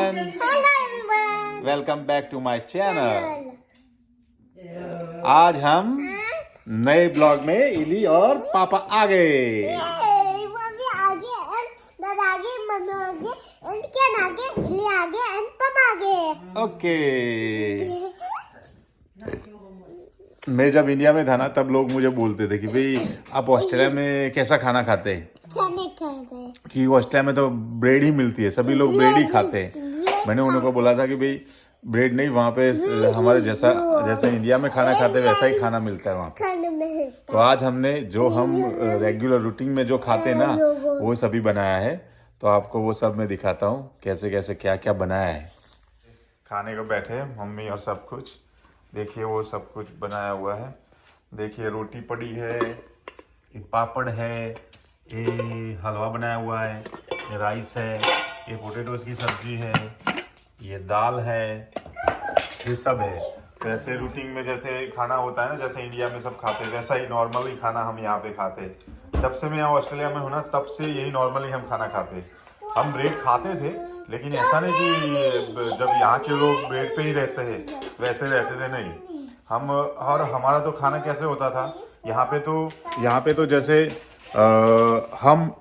everyone. Hello everyone. Welcome back to my channel. आज हम नए ब्लॉग में इली और पापा आ गए। मम्मी आगे and दादा आगे, मम्मी आगे and केन आगे, इली आगे and पापा आगे। ओके। मैं जब इंडिया में था ना तब लोग मुझे बोलते थे कि भाई आप ऑस्ट्रेलिया में कैसा खाना खाते हैं, खाने खाते कि ऑस्ट्रेलिया में तो ब्रेड ही मिलती है, सभी लोग ब्रेड ही खाते हैं। मैंने उनको बोला था कि भाई ब्रेड नहीं, वहाँ पे हमारे जैसा इंडिया में खाना खाते वैसा ही खाना मिलता है वहाँ पे। खाने में तो आज हमने जो हम रेगुलर रूटीन में जो खाते हैं ना वो सभी बनाया है, तो आपको वो सब मैं दिखाता हूँ कैसे कैसे क्या क्या बनाया है। खाने को बैठे हैं मम्मी और सब कुछ, देखिए वो सब कुछ बनाया हुआ है। देखिए रोटी पड़ी है, ये पापड़ है, ये हलवा बनाया हुआ है, ये राइस है, ये पोटैटोज की सब्जी है, ये दाल है, ये सब है। तो ऐसे रूटीन में जैसे खाना होता है ना, जैसे इंडिया में सब खाते हैं वैसा ही नॉर्मली खाना हम यहाँ पे खाते हैं। जब से मैं यहाँ ऑस्ट्रेलिया में हूँ ना तब से यही नॉर्मली हम खाना खाते हैं। हम ब्रेड खाते थे लेकिन ऐसा नहीं कि जब यहाँ के लोग ब्रेड पे ही रहते हैं वैसे रहते थे, नहीं। हम और हमारा तो खाना कैसे होता था यहाँ पे तो जैसे हम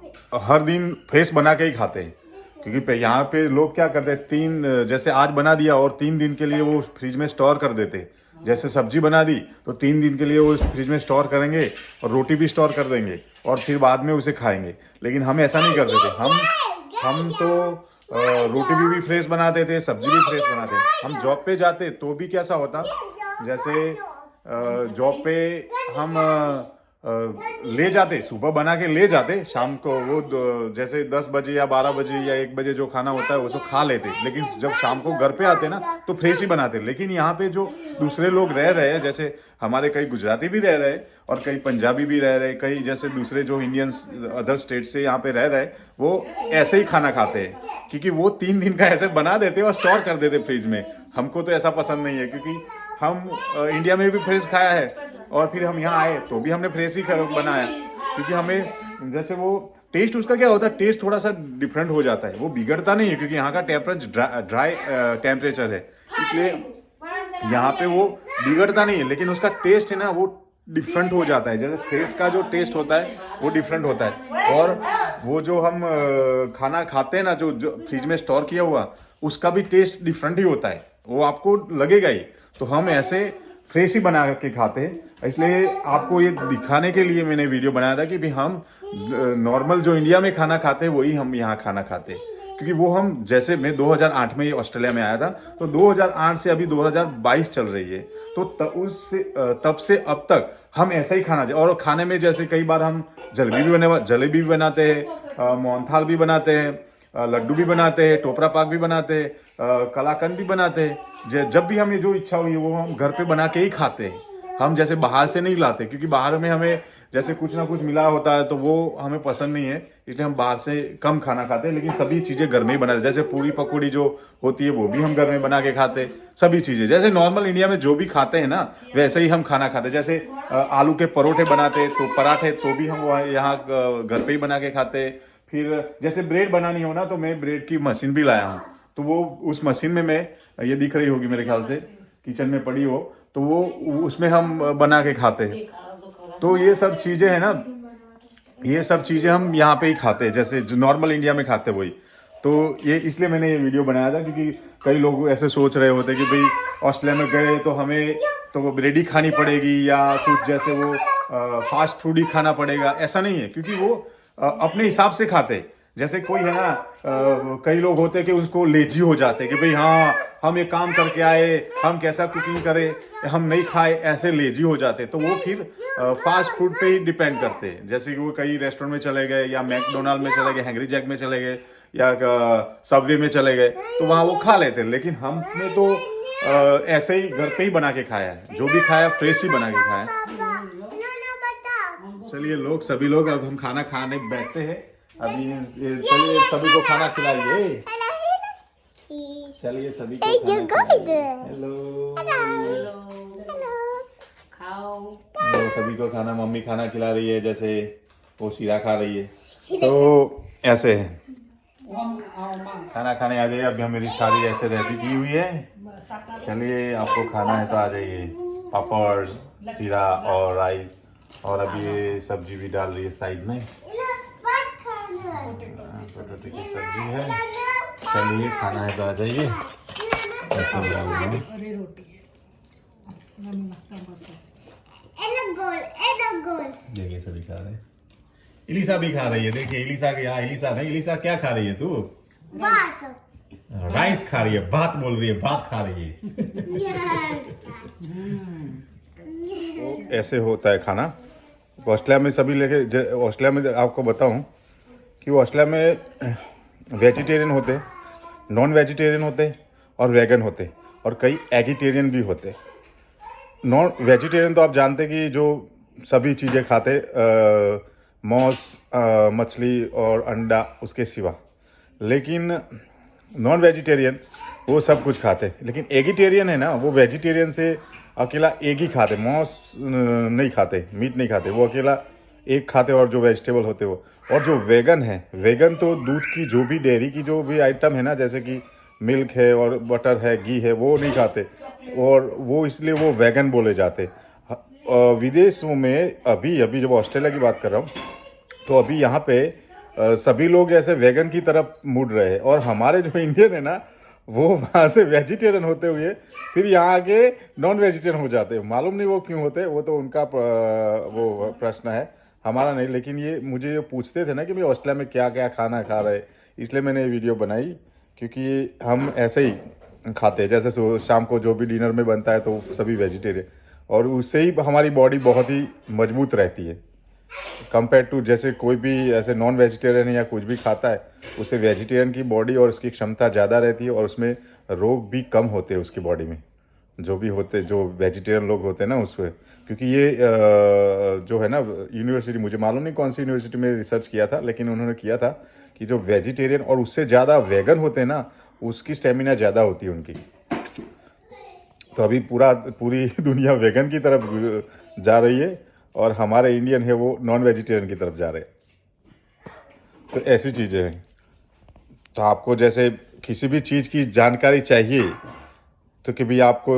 हर दिन फ्रेश बना के ही खाते हैं, क्योंकि यहाँ पे लोग क्या करते हैं, जैसे आज बना दिया और 3 दिन के लिए वो फ्रिज में स्टोर कर देते। जैसे सब्जी बना दी तो 3 दिन के लिए वो फ्रिज में स्टोर करेंगे और रोटी भी स्टोर कर देंगे और फिर बाद में उसे खाएंगे। लेकिन हम ऐसा नहीं करते थे। हम तो रोटी भी फ्रेश बनाते थे, सब्जी भी फ्रेश बनाते थे। हम जॉब पे जाते तो भी कैसा होता, जैसे जॉब पे हम ले जाते, सुबह बना के ले जाते, शाम को वो जैसे 10 बजे या 12 बजे या 1 बजे जो खाना होता है वो सब खा लेते। लेकिन जब शाम को घर पे आते ना तो फ्रेश ही बनाते। लेकिन यहाँ पे जो दूसरे लोग रह रहे हैं, जैसे हमारे कई गुजराती भी रह रहे हैं और कई पंजाबी भी रह रहे हैं, कई जैसे दूसरे जो इंडियंस अदर स्टेट से यहाँ पे रह रहे हैं, वो ऐसे ही खाना खाते हैं, क्योंकि वो 3 दिन का ऐसे बना देते और स्टोर कर देते फ्रिज में। हमको तो ऐसा पसंद नहीं है, क्योंकि हम इंडिया में भी फ्रेश खाया है और फिर हम यहाँ आए तो भी हमने फ्रेश ही बनाया, क्योंकि हमें जैसे वो टेस्ट उसका क्या होता है, टेस्ट थोड़ा सा डिफरेंट हो जाता है। वो बिगड़ता नहीं है क्योंकि यहाँ का टेम्परेचर ड्राई टेम्परेचर है, इसलिए यहाँ पे वो बिगड़ता नहीं है। लेकिन उसका टेस्ट है ना वो डिफरेंट हो जाता है। जैसे फ्रेश का जो टेस्ट होता है वो डिफरेंट होता है, और वो जो हम खाना खाते हैं ना जो फ्रिज में स्टोर किया हुआ, उसका भी टेस्ट डिफरेंट ही होता है, वो आपको लगेगा ही। तो हम ऐसे फ्रेश ही बना के खाते हैं, इसलिए आपको ये दिखाने के लिए मैंने वीडियो बनाया था कि भाई हम नॉर्मल जो इंडिया में खाना खाते हैं वही हम यहाँ खाना खाते हैं। क्योंकि वो हम जैसे मैं 2008 में ऑस्ट्रेलिया में आया था, तो 2008 से अभी 2022 चल रही है, तो तब से अब तक हम ऐसा ही खाना। और खाने में जैसे कई बार हम जलेबी भी बनाते हैं, मोहनथाल भी बनाते हैं, लड्डू भी बनाते हैं, टोपरा पाक भी बनाते हैं, कलाकंद भी बनाते हैं। जब भी हमें जो इच्छा हुई वो हम घर पे बना के ही खाते हैं। हम जैसे बाहर से नहीं लाते, क्योंकि बाहर में हमें जैसे कुछ ना कुछ मिला होता है तो वो हमें पसंद नहीं है, इसलिए हम बाहर से कम खाना खाते हैं। लेकिन सभी चीज़ें घर में ही बनाते, जैसे पूरी पकौड़ी जो होती है वो भी हम घर में बना के खाते हैं। सभी चीज़ें जैसे नॉर्मल इंडिया में जो भी खाते हैं ना वैसे ही हम खाना खाते हैं। जैसे आलू के परोठे बनाते तो पराठे तो भी हम यहाँ घर पे ही बना के खाते हैं। फिर जैसे ब्रेड बनानी हो ना तो मैं ब्रेड की मशीन भी लाया हूँ, तो वो उस मशीन में मैं, ये दिख रही होगी मेरे ख्याल से किचन में पड़ी हो, तो वो उसमें हम बना के खाते हैं। तो ये सब चीज़ें हैं ना, ये सब चीज़ें हम यहाँ पे ही खाते हैं, जैसे जो नॉर्मल इंडिया में खाते वही। तो ये इसलिए मैंने ये वीडियो बनाया था, क्योंकि कई लोग ऐसे सोच रहे होते कि भाई ऑस्ट्रेलिया में गए तो हमें तो वो ब्रेड ही खानी पड़ेगी या कुछ जैसे वो फास्ट फूड ही खाना पड़ेगा। ऐसा नहीं है, क्योंकि वो अपने हिसाब से खाते। जैसे कोई है ना, कई लोग होते कि उसको लेजी हो जाते कि भाई हाँ हम ये काम करके आए, हम कैसा कुकिंग करें, हम नहीं खाए, ऐसे लेजी हो जाते। तो वो फिर फास्ट फूड पे ही डिपेंड करते हैं। जैसे कि वो कई रेस्टोरेंट में चले गए या मैकडोनाल्ड में चले गए, हैंग्री जैक में चले गए या सबवे में चले गए, तो वहाँ वो खा लेते। लेकिन हमने तो ऐसे ही घर पे ही बना के खाया है, जो भी खाया फ्रेश ही बना के खाया। चलिए सभी लोग अब हम खाना खाने बैठते हैं। अभी चलिए सभी को खाना खिलाइए। चलिए सभी को हेलो खाओ। तो सभी को खाना, मम्मी खाना खिला रही है, जैसे वो सीरा खा रही है, तो ऐसे है। खाना खाने आ जाइए। अभी हम मेरी थाली ऐसे रेडी की हुई है। चलिए, आपको खाना है तो आ जाइए। पापड़, खीरा और राइस, और अभी ये सब्जी भी डाल रही है साइड में। पोटैटो की सब्जी है। चलिए, खाना है तो आ जाइए। ऐसे बना लूँगा। देखिए, सभी खा रहे हैं। इलिसा भी खा रही है। देखिए, इलिसा के यहाँ इलिसा नहीं। इलिसा क्या खा रही है तू? राइस खा रही है। बात बोल रही है, बात खा रही है। तो ऐसे होता है खाना ऑस्ट्रेलिया में। सभी लेके ऑस्ट्रेलिया में आपको बताऊं कि ऑस्ट्रेलिया में वेजिटेरियन होते, नॉन वेजिटेरियन होते और वेगन होते, और कई एगिटेरियन भी होते। नॉन वेजिटेरियन तो आप जानते कि जो सभी चीज़ें खाते, मांस, मछली और अंडा उसके सिवा। लेकिन नॉन वेजिटेरियन वो सब कुछ खाते। लेकिन एगिटेरियन है ना, वो वेजिटेरियन से अकेला एक ही खाते, मांस नहीं खाते, मीट नहीं खाते। वो अकेला एक खाते और जो वेजिटेबल होते वो। और जो वेगन है, वेगन तो दूध की जो भी, डेयरी की जो भी आइटम है ना, जैसे कि मिल्क है और बटर है, घी है, वो नहीं खाते। और वो इसलिए वो वेगन बोले जाते। विदेशों में अभी जब ऑस्ट्रेलिया की बात कर रहा हूँ, तो अभी यहाँ पे सभी लोग ऐसे वेगन की तरफ मुड़ रहे हैं। और हमारे जो इंडियन है ना, वो वहाँ से वेजिटेरियन होते हुए फिर यहाँ आके नॉन वेजिटेरियन हो जाते हैं। मालूम नहीं वो क्यों होते, वो तो उनका वो प्रश्न है, हमारा नहीं। लेकिन ये मुझे ये पूछते थे ना कि भाई ऑस्ट्रेलिया में क्या क्या खाना खा रहे, इसलिए मैंने ये वीडियो बनाई। क्योंकि हम ऐसे ही खाते हैं, जैसे शाम को जो भी डिनर में बनता है तो सभी वेजिटेरियन, और उससे ही हमारी बॉडी बहुत ही मजबूत रहती है कंपेयर टू जैसे कोई भी ऐसे नॉन वेजिटेरियन या कुछ भी खाता है, उससे वेजिटेरियन की बॉडी और उसकी क्षमता ज़्यादा रहती है, और उसमें रोग भी कम होते हैं उसकी बॉडी में, जो भी होते, जो वेजिटेरियन लोग होते हैं ना उसमें। क्योंकि ये जो है ना, यूनिवर्सिटी, मुझे मालूम नहीं कौन सी यूनिवर्सिटी में रिसर्च किया था, लेकिन उन्होंने किया था कि जो वेजिटेरियन और उससे ज़्यादा वेगन होते हैं ना, उसकी स्टेमिना ज़्यादा होती है उनकी। तो अभी पूरी दुनिया वेगन की तरफ जा रही है, और हमारे इंडियन है वो नॉन वेजिटेरियन की तरफ जा रहे हैं। तो ऐसी चीज़ें हैं। तो आपको जैसे किसी भी चीज़ की जानकारी चाहिए, तो कि भाई आपको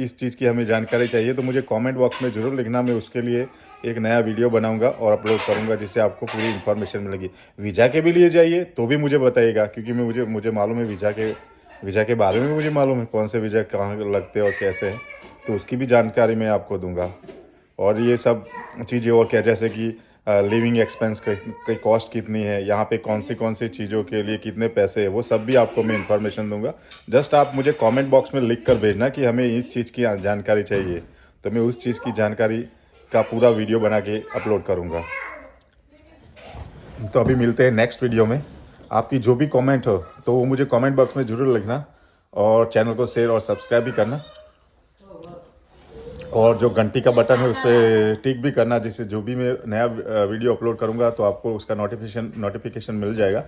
इस चीज़ की हमें जानकारी चाहिए, तो मुझे कमेंट बॉक्स में ज़रूर लिखना। मैं उसके लिए एक नया वीडियो बनाऊंगा और अपलोड करूंगा, जिससे आपको पूरी इन्फॉर्मेशन मिलेगी। वीज़ा के भी लिए जाइए तो भी मुझे बताइएगा, क्योंकि मुझे मालूम है वीज़ा के बारे में मुझे मालूम है, कौन से वीज़ा कहाँ लगते हैं और कैसे हैं, तो उसकी भी जानकारी मैं आपको दूंगा। और ये सब चीज़ें और क्या, जैसे कि लिविंग एक्सपेंस की कॉस्ट कितनी है, यहाँ पे कौन सी चीज़ों के लिए कितने पैसे है, वो सब भी आपको मैं इन्फॉर्मेशन दूंगा। जस्ट आप मुझे कमेंट बॉक्स में लिख कर भेजना कि हमें इस चीज़ की जानकारी चाहिए, तो मैं उस चीज़ की जानकारी का पूरा वीडियो बना के अपलोड करूँगा। तो अभी मिलते हैं नेक्स्ट वीडियो में। आपकी जो भी कमेंट हो तो वो मुझे कमेंट बॉक्स में ज़रूर लिखना, और चैनल को शेयर और सब्सक्राइब भी करना, और जो घंटी का बटन है उस पर टिक भी करना, जिससे जो भी मैं नया वीडियो अपलोड करूंगा तो आपको उसका नोटिफिकेशन मिल जाएगा।